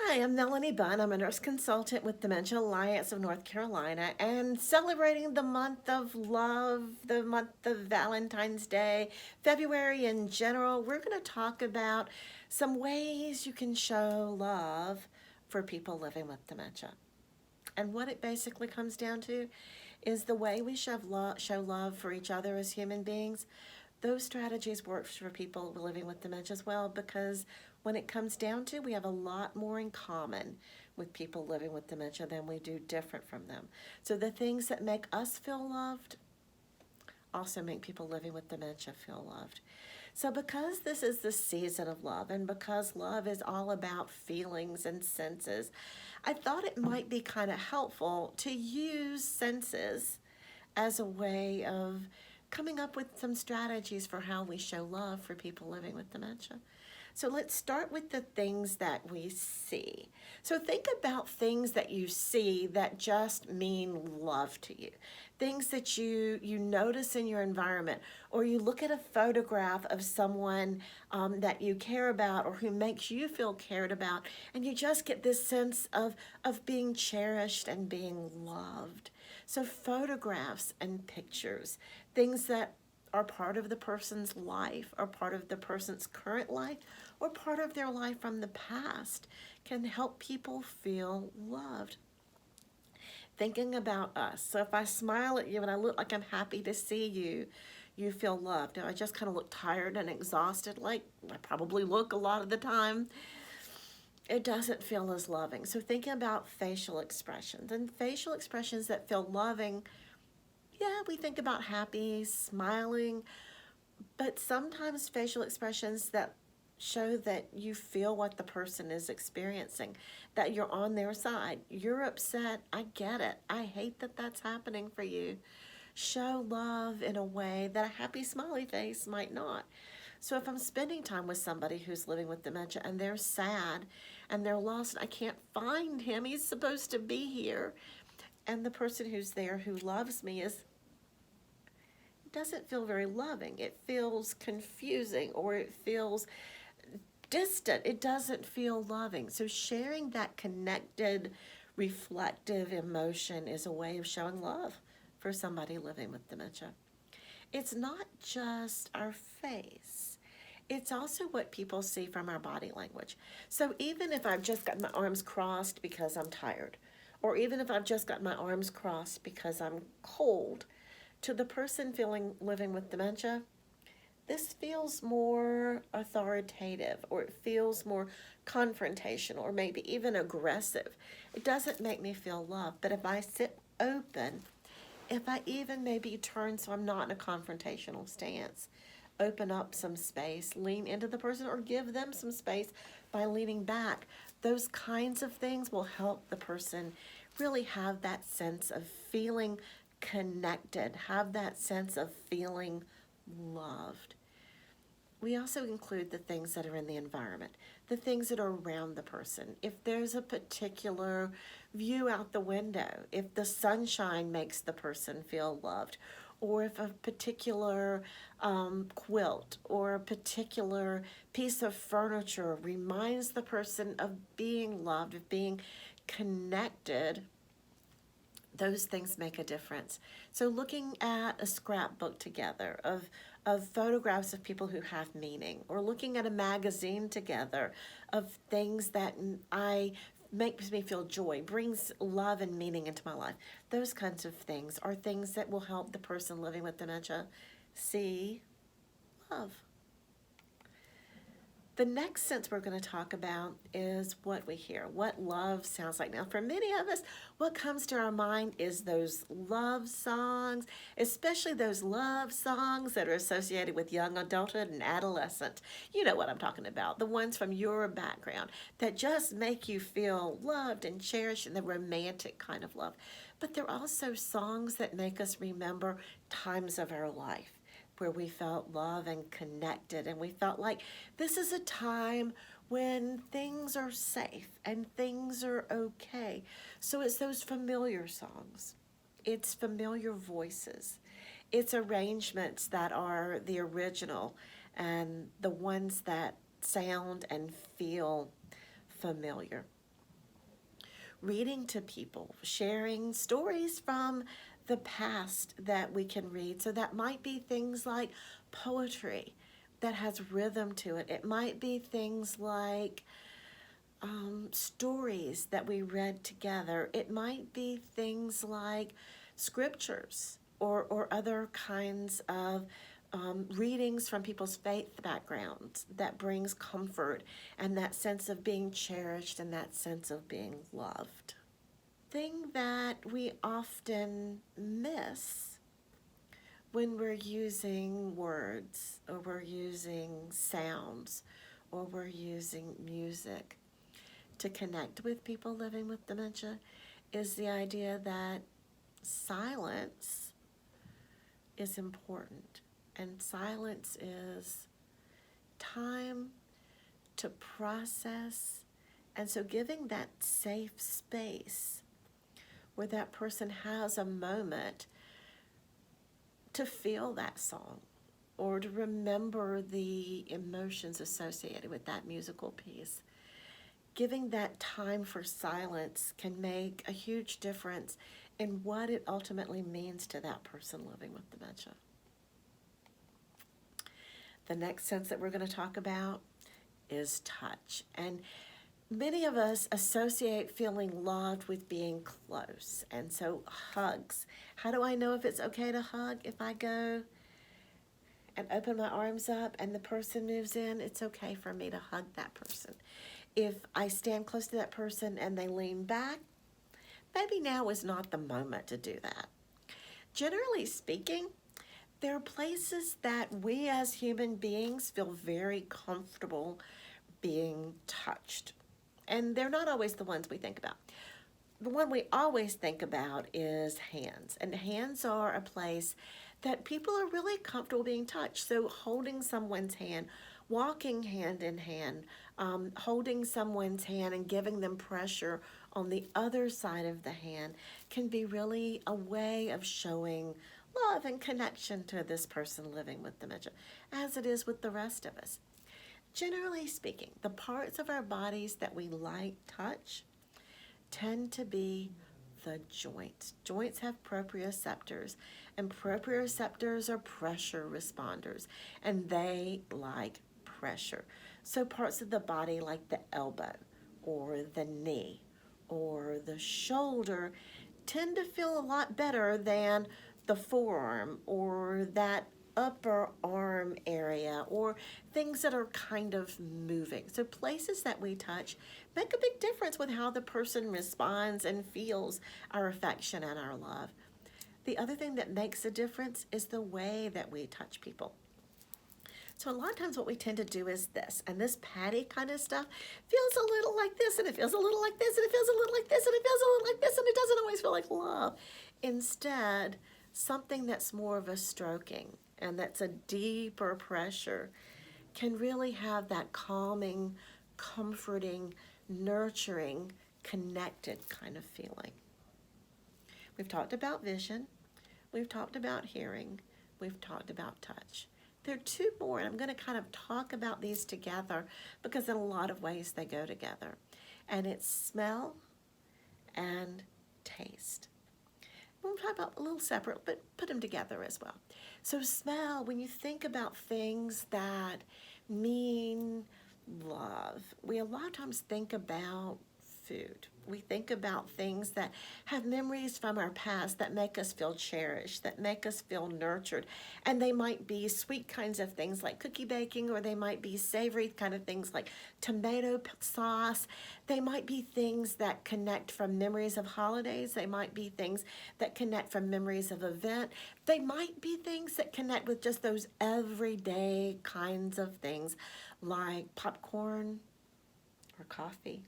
Hi, I'm Melanie Bunn. I'm a nurse consultant with Dementia Alliance of North Carolina and celebrating the month of love, the month of Valentine's Day, February in general. We're going to talk about some ways you can show love for people living with dementia. And what it basically comes down to is the way we show love for each other as human beings. Those strategies work for people living with dementia as well, because when it comes down to, we have a lot more in common with people living with dementia than we do different from them. So the things that make us feel loved also make people living with dementia feel loved. So because this is the season of love, and because love is all about feelings and senses, I thought it might be kind of helpful to use senses as a way of coming up with some strategies for how we show love for people living with dementia. So let's start with the things that we see. So think about things that you see that just mean love to you. Things that you notice in your environment, or you look at a photograph of someone that you care about or who makes you feel cared about, and you just get this sense of being cherished and being loved. So photographs and pictures, things that are part of the person's life or part of the person's current life or part of their life from the past, can help people feel loved. Thinking about us. So if I smile at you and I look like I'm happy to see you, you feel loved. If I just kind of look tired and exhausted, like I probably look a lot of the time, it doesn't feel as loving. So thinking about facial expressions, and facial expressions that feel loving, yeah, we think about happy, smiling, but sometimes facial expressions that show that you feel what the person is experiencing, that you're on their side. You're upset. I get it. I hate that that's happening for you. Show love in a way that a happy smiley face might not. So if I'm spending time with somebody who's living with dementia and they're sad and they're lost, and I can't find him, he's supposed to be here, and the person who's there who loves me doesn't feel very loving. It feels confusing, or it feels distant. It doesn't feel loving. So sharing that connected, reflective emotion is a way of showing love for somebody living with dementia. It's not just our face. It's also what people see from our body language. So even if I've just got my arms crossed because I'm tired, or even if I've just got my arms crossed because I'm cold, to the person living with dementia, this feels more authoritative, or it feels more confrontational, or maybe even aggressive. It doesn't make me feel loved. But if I sit open, if I even maybe turn so I'm not in a confrontational stance, open up some space, lean into the person, or give them some space by leaning back, those kinds of things will help the person really have that sense of feeling connected, have that sense of feeling loved. We also include the things that are in the environment, the things that are around the person. If there's a particular view out the window, if the sunshine makes the person feel loved, or if a particular quilt or a particular piece of furniture reminds the person of being loved, of being connected, those things make a difference. So looking at a scrapbook together of photographs of people who have meaning, or looking at a magazine together of things that I makes me feel joy, brings love and meaning into my life. Those kinds of things are things that will help the person living with dementia see love. The next sense we're going to talk about is what we hear, what love sounds like. Now, for many of us, what comes to our mind is those love songs, especially those love songs that are associated with young adulthood and adolescent. You know what I'm talking about, the ones from your background that just make you feel loved and cherished, and the romantic kind of love. But they're also songs that make us remember times of our life where we felt love and connected, and we felt like this is a time when things are safe and things are okay. So it's those familiar songs. It's familiar voices. It's arrangements that are the original and the ones that sound and feel familiar. reading to people, sharing stories from the past that we can read. So that might be things like poetry that has rhythm to it. It might be things like stories that we read together. It might be things like scriptures or other kinds of readings from people's faith backgrounds that brings comfort and that sense of being cherished and that sense of being loved. Thing that we often miss when we're using words or we're using sounds or we're using music to connect with people living with dementia is the idea that silence is important. And silence is time to process. And so giving that safe space where that person has a moment to feel that song or to remember the emotions associated with that musical piece. Giving that time for silence can make a huge difference in what it ultimately means to that person living with dementia. The next sense that we're going to talk about is touch. And many of us associate feeling loved with being close. And so hugs. How do I know if it's okay to hug? If I go and open my arms up and the person moves in, it's okay for me to hug that person. If I stand close to that person and they lean back, maybe now is not the moment to do that. Generally speaking, there are places that we as human beings feel very comfortable being touched. And they're not always the ones we think about. The one we always think about is hands. And hands are a place that people are really comfortable being touched. So holding someone's hand, walking hand in hand, holding someone's hand and giving them pressure on the other side of the hand can be really a way of showing love and connection to this person living with dementia, as it is with the rest of us. Generally speaking, the parts of our bodies that we like touch tend to be the joints. Joints have proprioceptors, and proprioceptors are pressure responders, and they like pressure. So parts of the body like the elbow or the knee or the shoulder tend to feel a lot better than the forearm or that upper arm area or things that are kind of moving. So places that we touch make a big difference with how the person responds and feels our affection and our love. The other thing that makes a difference is the way that we touch people. So a lot of times what we tend to do is this, and this patty kind of stuff feels a little like this, and it feels a little like this, and it feels a little like this, and it feels a little like this, and it doesn't always feel like love. Instead, something that's more of a stroking and that's a deeper pressure can really have that calming, comforting, nurturing, connected kind of feeling. We've talked about vision, we've talked about hearing, we've talked about touch. There are two more, and I'm going to kind of talk about these together because in a lot of ways they go together. And it's smell and taste. We'll talk about a little separate, but put them together as well. So smell, when you think about things that mean love, we a lot of times think about food. We think about things that have memories from our past that make us feel cherished, that make us feel nurtured. And they might be sweet kinds of things like cookie baking, or they might be savory kind of things like tomato sauce. They might be things that connect from memories of holidays. They might be things that connect from memories of event. They might be things that connect with just those everyday kinds of things like popcorn or coffee,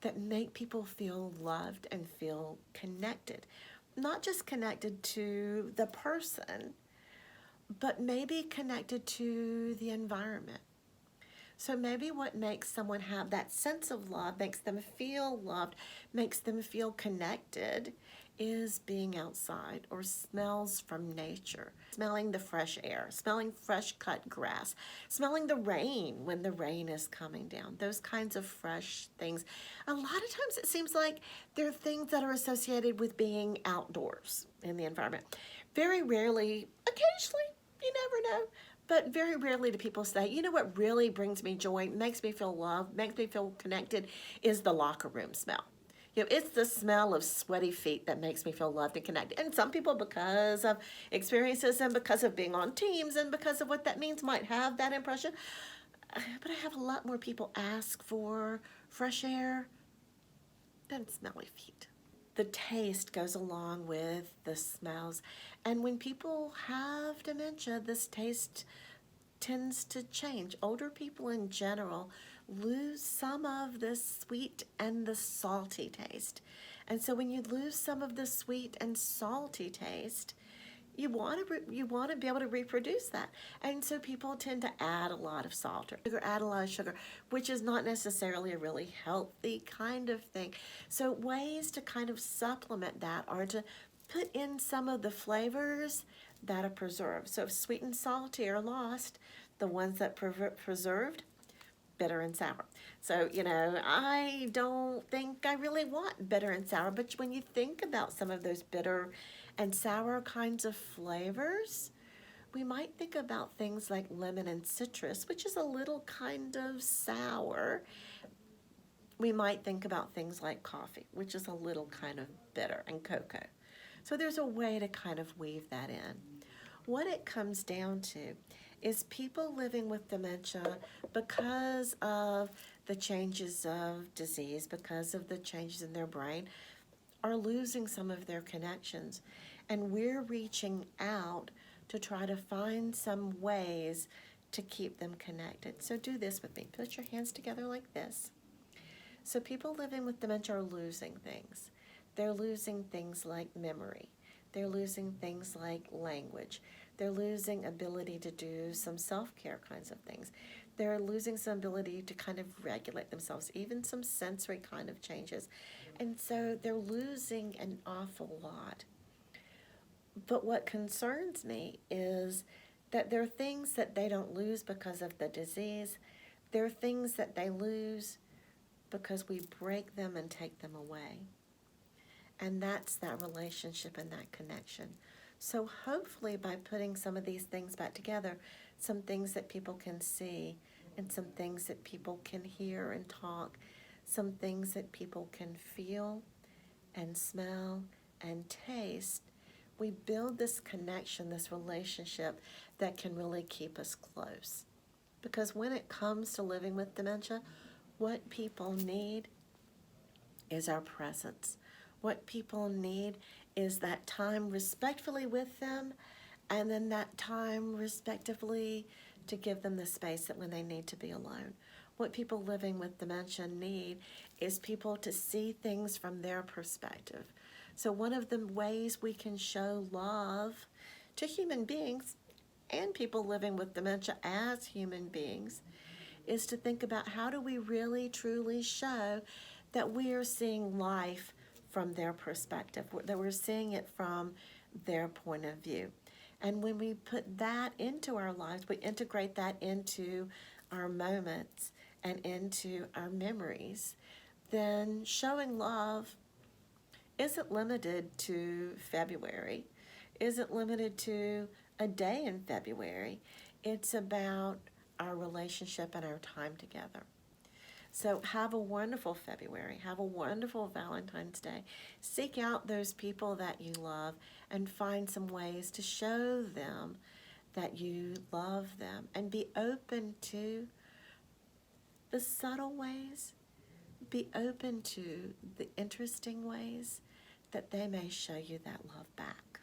that make people feel loved and feel connected. Not just connected to the person, but maybe connected to the environment. So maybe what makes someone have that sense of love, makes them feel loved, makes them feel connected, is being outside, or smells from nature. Smelling the fresh air, smelling fresh cut grass, smelling the rain when the rain is coming down, those kinds of fresh things. A lot of times it seems like they're things that are associated with being outdoors in the environment. Very rarely, occasionally, you never know, but very rarely do people say, you know what really brings me joy, makes me feel loved, makes me feel connected, is the locker room smell. You know, it's the smell of sweaty feet that makes me feel loved and connected. And some people, because of experiences and because of being on teams and because of what that means, might have that impression. But I have a lot more people ask for fresh air than smelly feet. The taste goes along with the smells. And when people have dementia, this taste tends to change. Older people in general lose some of the sweet and the salty taste. And so when you lose some of the sweet and salty taste, you want to be able to reproduce that. And so people tend to add a lot of salt or sugar, add a lot of sugar, which is not necessarily a really healthy kind of thing. So ways to kind of supplement that are to put in some of the flavors that are preserved. So if sweet and salty are lost, the ones that preserved, bitter and sour. So, you know, I don't think I really want bitter and sour, but when you think about some of those bitter and sour kinds of flavors, we might think about things like lemon and citrus, which is a little kind of sour. We might think about things like coffee, which is a little kind of bitter, and cocoa. So there's a way to kind of weave that in. What it comes down to is people living with dementia, because of the changes of disease, because of the changes in their brain, are losing some of their connections. And we're reaching out to try to find some ways to keep them connected. So do this with me. Put your hands together like this. So people living with dementia are losing things. They're losing things like memory. They're losing things like language. They're losing ability to do some self-care kinds of things. They're losing some ability to kind of regulate themselves, even some sensory kind of changes. And so they're losing an awful lot. But what concerns me is that there are things that they don't lose because of the disease. There are things that they lose because we break them and take them away. And that's that relationship and that connection. So hopefully by putting some of these things back together, some things that people can see and some things that people can hear and talk, some things that people can feel and smell and taste, we build this connection, this relationship that can really keep us close. Because when it comes to living with dementia, what people need is our presence. What people need is that time respectfully with them, and then that time respectively to give them the space that when they need to be alone. What people living with dementia need is people to see things from their perspective. So one of the ways we can show love to human beings and people living with dementia as human beings is to think about how do we really truly show that we are seeing life from their perspective, that we're seeing it from their point of view. And when we put that into our lives, we integrate that into our moments and into our memories, then showing love isn't limited to February, isn't limited to a day in February. It's about our relationship and our time together. So have a wonderful February. Have a wonderful Valentine's Day. Seek out those people that you love and find some ways to show them that you love them, and be open to the subtle ways. Be open to the interesting ways that they may show you that love back.